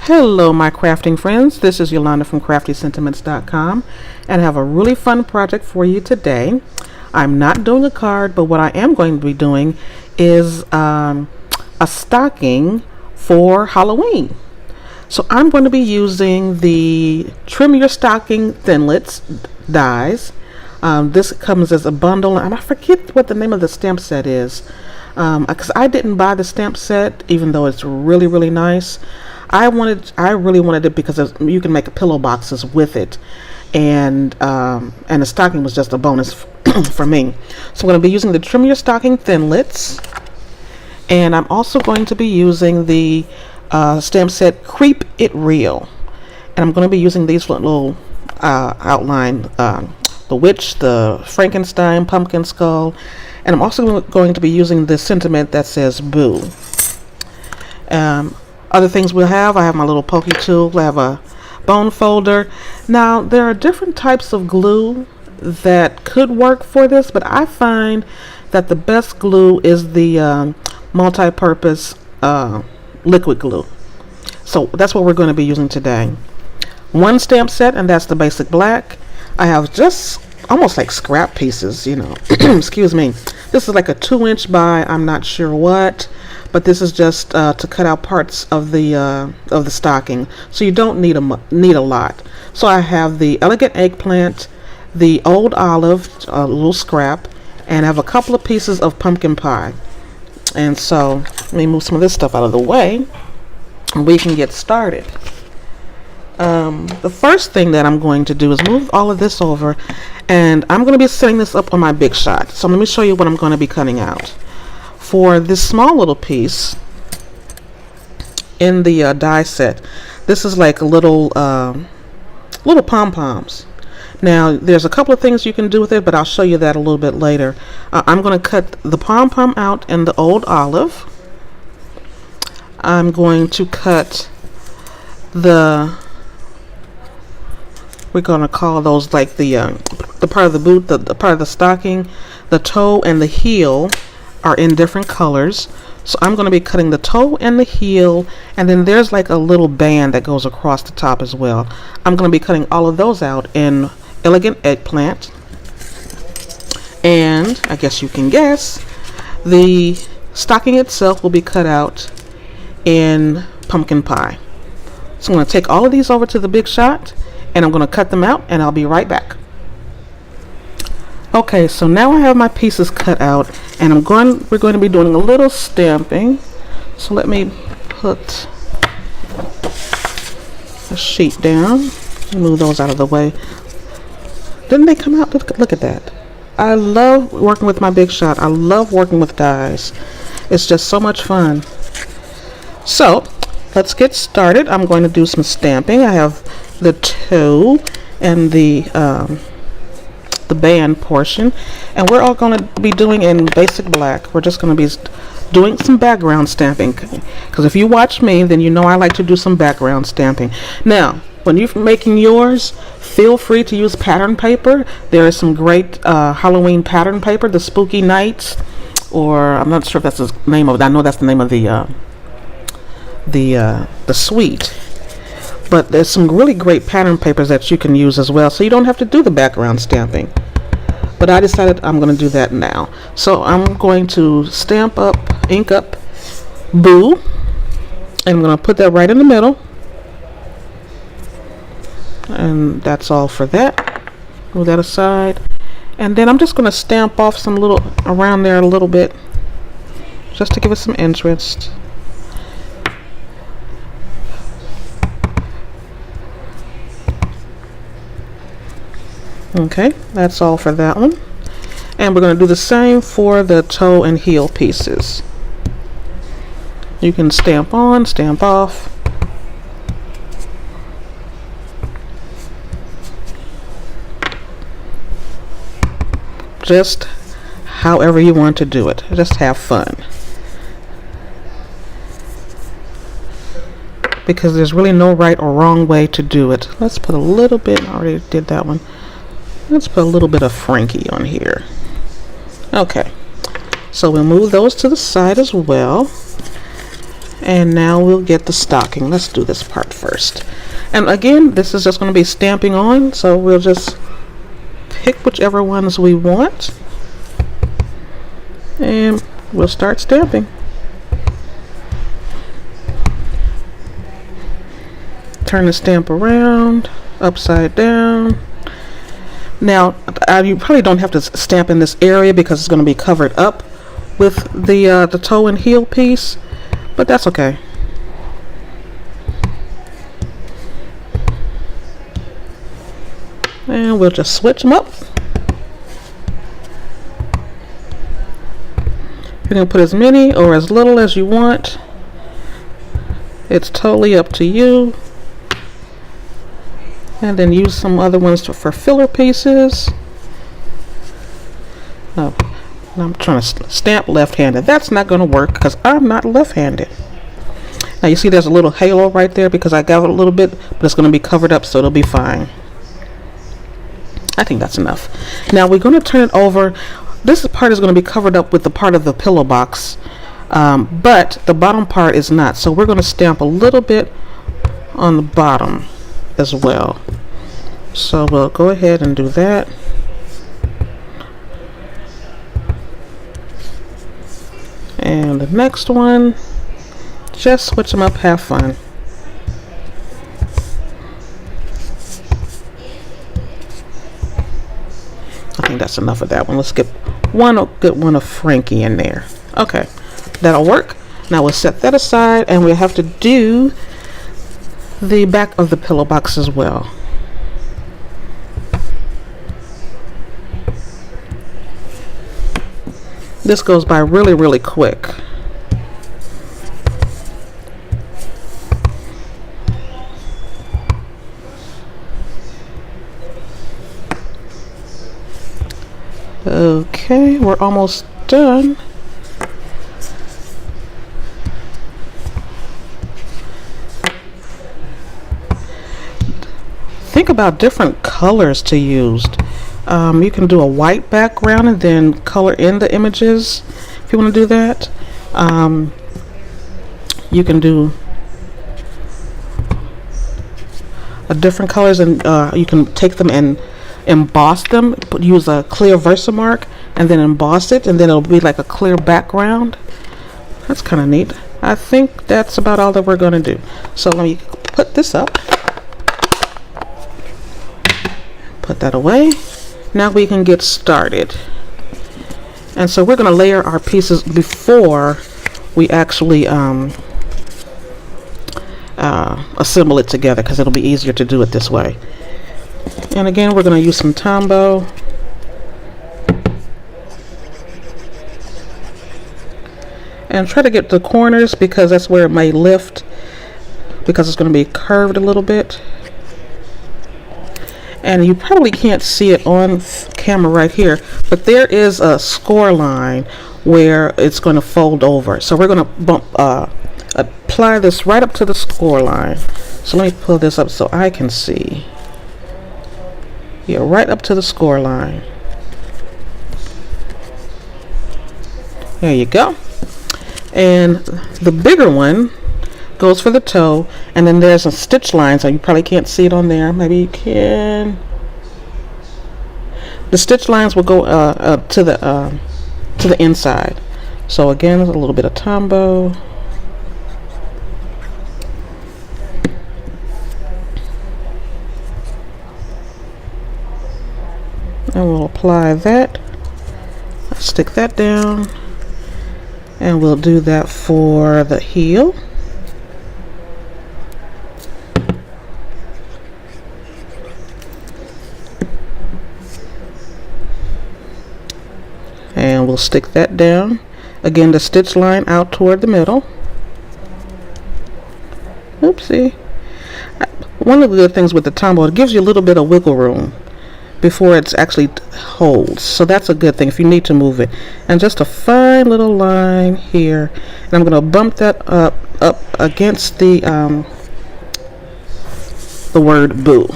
Hello my crafting friends, this is Yolanda from CraftySentiments.com and I have a really fun project for you today. I'm not doing a card, but what I am going to be doing is a stocking for Halloween. So I'm going to be using the Trim Your Stocking Thinlits dies. This comes as a bundle, and I forget what the name of the stamp set is because I didn't buy the stamp set even though it's really nice. I really wanted it because you can make pillow boxes with it, and the stocking was just a bonus for me. So I'm going to be using the Trim Your Stocking Thinlits, and I'm also going to be using the stamp set Creep It Real, and I'm going to be using these little outline, the witch, the Frankenstein, pumpkin skull, and I'm also going to be using the sentiment that says boo. Other things I have my little pokey tool, I have a bone folder. Now there are different types of glue that could work for this, but I find that the best glue is the multi-purpose liquid glue. So that's what we're going to be using today. One stamp set, and that's the basic black. I have just almost like scrap pieces, excuse me. This is like a 2-inch by I'm not sure what, but this is just to cut out parts of the stocking, so you don't need a lot. So I have the elegant eggplant, the old olive, a little scrap, and I have a couple of pieces of pumpkin pie. And so let me move some of this stuff out of the way and we can get started. The first thing that I'm going to do is move all of this over, and I'm going to be setting this up on my big shot. So let me show you what I'm going to be cutting out. For this small little piece in the die set, this is like a little pom-poms. Now there's a couple of things you can do with it, but I'll show you that a little bit later. I'm going to cut the pom-pom out in the old olive. I'm going to cut we're going to call those like the part of the boot, the part of the stocking. The toe and the heel are in different colors, so I'm going to be cutting the toe and the heel, and then there's like a little band that goes across the top as well. I'm going to be cutting all of those out in elegant eggplant, and I guess you can guess the stocking itself will be cut out in pumpkin pie. So I'm going to take all of these over to the big shot, and I'm going to cut them out, and I'll be right back. Okay, so now I have my pieces cut out, and we're going to be doing a little stamping. So let me put a sheet down, move those out of the way. Didn't they come out? Look at that. I love working with my big shot. I love working with dies. It's just so much fun. So let's get started. I'm going to do some stamping. I have the toe and the band portion, and we're all going to be doing in basic black. We're just going to be doing some background stamping, because if you watch me, then you know I like to do some background stamping. Now when you're making yours, feel free to use pattern paper. There is some great Halloween pattern paper, the Spooky Nights, or I'm not sure if that's the name of it. I know that's the name of the suite. But there's some really great pattern papers that you can use as well, so you don't have to do the background stamping. But I decided I'm going to do that now. So I'm going to ink up Boo, and I'm going to put that right in the middle. And that's all for that. Move that aside. And then I'm just going to stamp off some little around there a little bit, just to give it some interest. Okay, that's all for that one. And we're going to do the same for the toe and heel pieces. You can stamp on, stamp off. Just however you want to do it. Just have fun. Because there's really no right or wrong way to do it. Let's put a little bit, I already did that one. Let's put a little bit of Frankie on here. Okay, so we'll move those to the side as well. And now we'll get the stocking. Let's do this part first. And again, this is just going to be stamping on, so we'll just pick whichever ones we want. And we'll start stamping. Turn the stamp around, upside down. Now, you probably don't have to stamp in this area because it's going to be covered up with the toe and heel piece, but that's okay. And we'll just switch them up. You can put as many or as little as you want. It's totally up to you. And then use some other ones for filler pieces. Oh, I'm trying to stamp left-handed. That's not going to work because I'm not left-handed. Now you see there's a little halo right there because I got it a little bit, but it's going to be covered up, so it'll be fine. I think that's enough. Now we're going to turn it over. This part is going to be covered up with the part of the pillow box, but the bottom part is not. So we're going to stamp a little bit on the bottom as well. So we'll go ahead and do that. And the next one, just switch them up, have fun. I think that's enough of that one. Let's get one good one of Frankie in there. Okay, that'll work. Now we'll set that aside, and we'll have to do the back of the pillow box as well. This goes by really, really quick. Okay, we're almost done. Think about different colors to use. You can do a white background and then color in the images if you want to do that. You can do different colors, and you can take them and emboss them. Use a clear Versamark and then emboss it, and then it'll be like a clear background. That's kind of neat. I think that's about all that we're going to do. So let me put this up. Put that away. Now we can get started. And so we're going to layer our pieces before we actually assemble it together, because it'll be easier to do it this way. And again, we're going to use some Tombow. And try to get the corners, because that's where it may lift, because it's going to be curved a little bit. And you probably can't see it on camera right here, but there is a score line where it's going to fold over. So we're going to apply this right up to the score line. So let me pull this up so I can see. Yeah, right up to the score line. There you go. And the bigger one goes for the toe, and then there's a stitch line, so you probably can't see it on there. Maybe you can. The stitch lines will go to the inside. So again, a little bit of Tombow. And we'll apply that. Stick that down. And we'll do that for the heel. And we'll stick that down. Again, the stitch line out toward the middle. Oopsie. One of the good things with the Tombow, it gives you a little bit of wiggle room before it's actually holds. So that's a good thing if you need to move it. And just a fine little line here. And I'm going to bump that up against the word boo.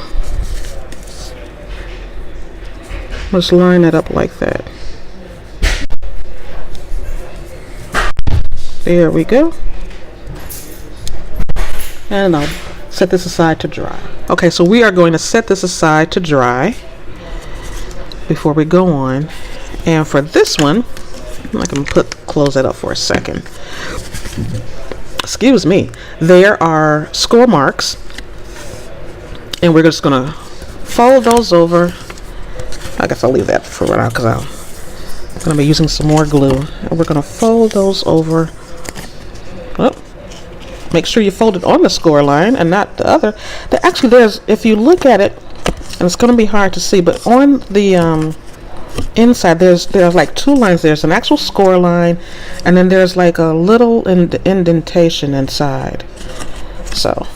Let's line it up like that. There we go. And I'll set this aside to dry. Okay, so we are going to set this aside to dry before we go on. And for this one, I can close that up for a second. Excuse me. There are score marks, and we're just gonna fold those over. I guess I'll leave that for right now because I'm gonna be using some more glue, and we're gonna fold those over. Oh, make sure you fold it on the score line and not the other. Actually, if you look at it, and it's gonna be hard to see, but on the inside there's like two lines. There's an actual score line, and then there's like a little indentation inside. So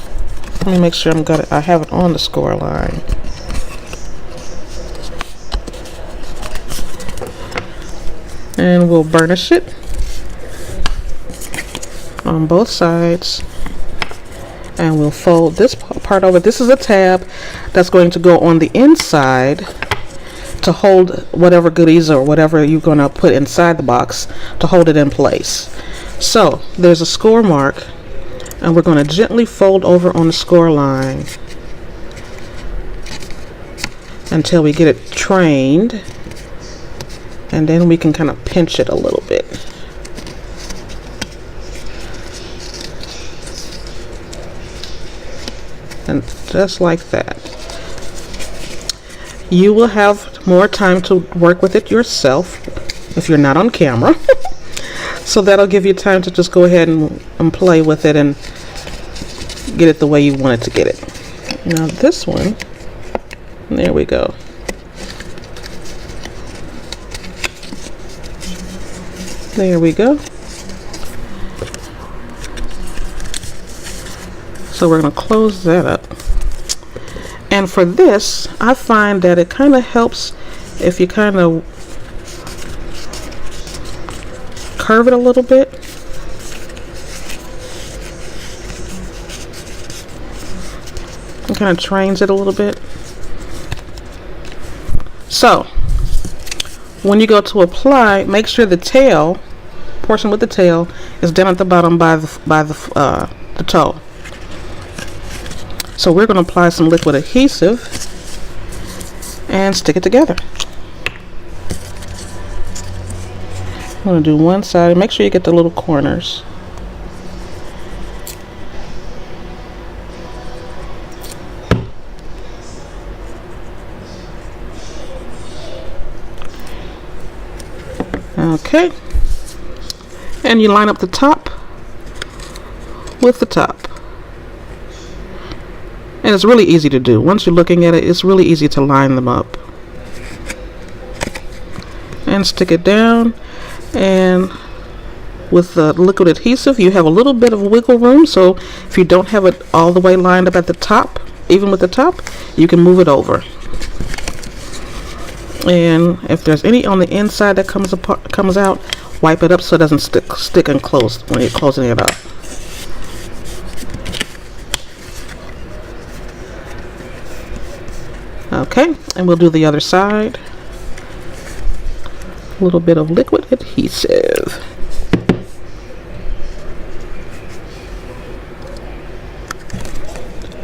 let me make sure I have it on the score line. And we'll burnish it on both sides, and we'll fold this part over. This is a tab that's going to go on the inside to hold whatever goodies or whatever you're going to put inside the box to hold it in place. So there's a score mark, and we're going to gently fold over on the score line until we get it trained, and then we can kind of pinch it a little bit. And just like that. You will have more time to work with it yourself if you're not on camera. So that'll give you time to just go ahead and play with it and get it the way you want it to get it. Now this one, there we go. There we go. So we're going to close that up. And for this, I find that it kind of helps if you kind of curve it a little bit. It kind of trains it a little bit. So when you go to apply, make sure the tail portion with the tail is down at the bottom by the toe. So we're going to apply some liquid adhesive and stick it together. I'm going to do one side. Make sure you get the little corners. Okay. And you line up the top with the top. And it's really easy to do. Once you're looking at it, it's really easy to line them up. And stick it down. And with the liquid adhesive, you have a little bit of wiggle room. So if you don't have it all the way lined up at the top, even with the top, you can move it over. And if there's any on the inside that comes out, wipe it up so it doesn't stick and close when you're closing it up. Okay, and we'll do the other side. A little bit of liquid adhesive.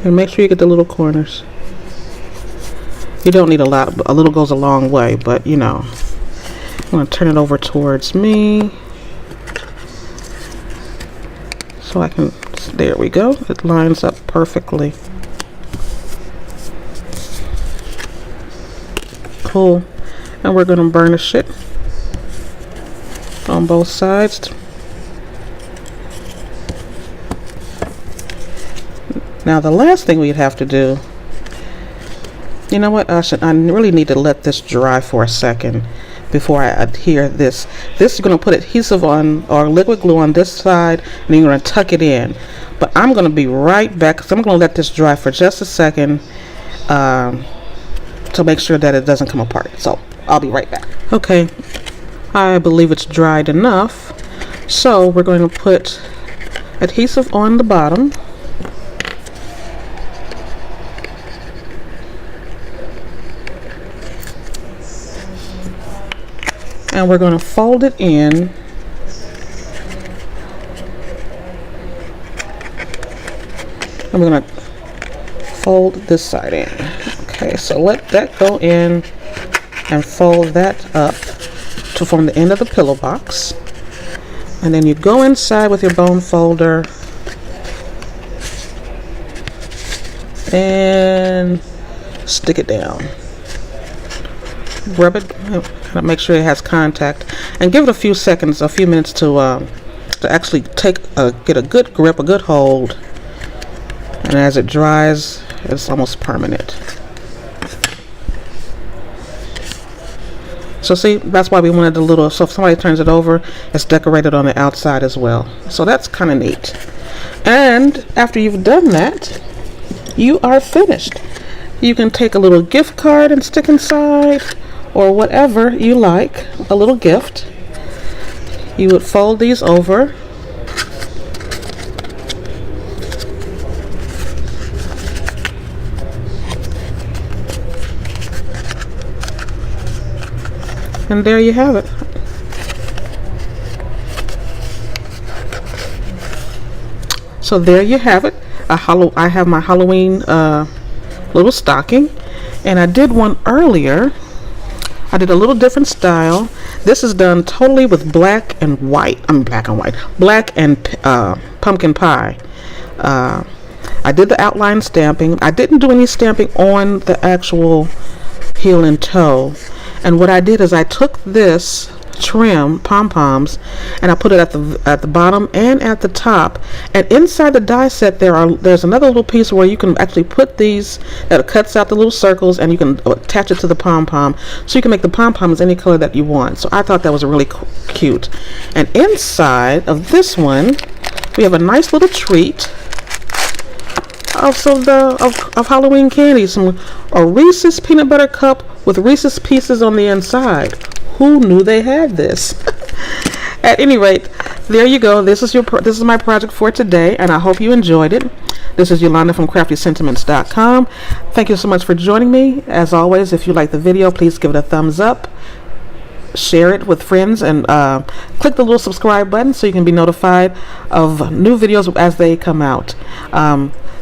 And make sure you get the little corners. You don't need a lot, a little goes a long way, but you know. I'm going to turn it over towards me. So I can, there we go. It lines up perfectly. Cool. And we're going to burnish it on both sides. Now the last thing we'd have to do, you know what, I really need to let this dry for a second before I adhere this. This is going to put adhesive on, or liquid glue on this side, and then you're going to tuck it in. But I'm going to be right back, because I'm going to let this dry for just a second to make sure that it doesn't come apart. So I'll be right back. Okay, I believe it's dried enough. So we're going to put adhesive on the bottom. And we're going to fold it in And we're going to fold this side in. Okay, so let that go in and fold that up to form the end of the pillow box. And then you go inside with your bone folder and stick it down. Rub it, make sure it has contact, and give it a few seconds, a few minutes to actually get a good grip, a good hold. And as it dries, it's almost permanent. So see, that's why we wanted the little, so if somebody turns it over, it's decorated on the outside as well. So that's kind of neat. And after you've done that, you are finished. You can take a little gift card and stick inside, or whatever you like, a little gift. You would fold these over. And there you have it. So there you have it. I have my Halloween little stocking, and I did one earlier. I did a little different style. This is done totally with black and white. Black and pumpkin pie. I did the outline stamping. I didn't do any stamping on the actual heel and toe. And what I did is I took this trim pom-poms and I put it at the bottom and at the top, and inside the die set there's another little piece where you can actually put these, that cuts out the little circles, and you can attach it to the pom-pom, so you can make the pom-poms any color that you want. So I thought that was really cute. And inside of this one we have a nice little treat of Halloween candy, a Reese's peanut butter cup with Reese's Pieces on the inside. Who knew they had this? At any rate, there you go. This is my project for today, and I hope you enjoyed it. This is Yolanda from CraftySentiments.com. Thank you so much for joining me. As always, if you like the video, please give it a thumbs up, share it with friends, and click the little subscribe button so you can be notified of new videos as they come out.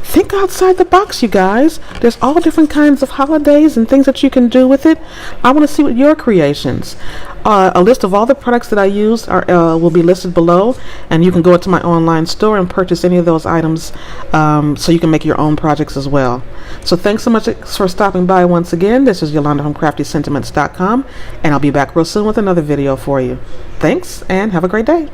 Think outside the box, you guys. There's all different kinds of holidays and things that you can do with it. I want to see what your creations. A list of all the products that I use will be listed below, and you can go into my online store and purchase any of those items, so you can make your own projects as well. So thanks so much for stopping by once again. This is Yolanda from CraftySentiments.com, and I'll be back real soon with another video for you. Thanks, and have a great day.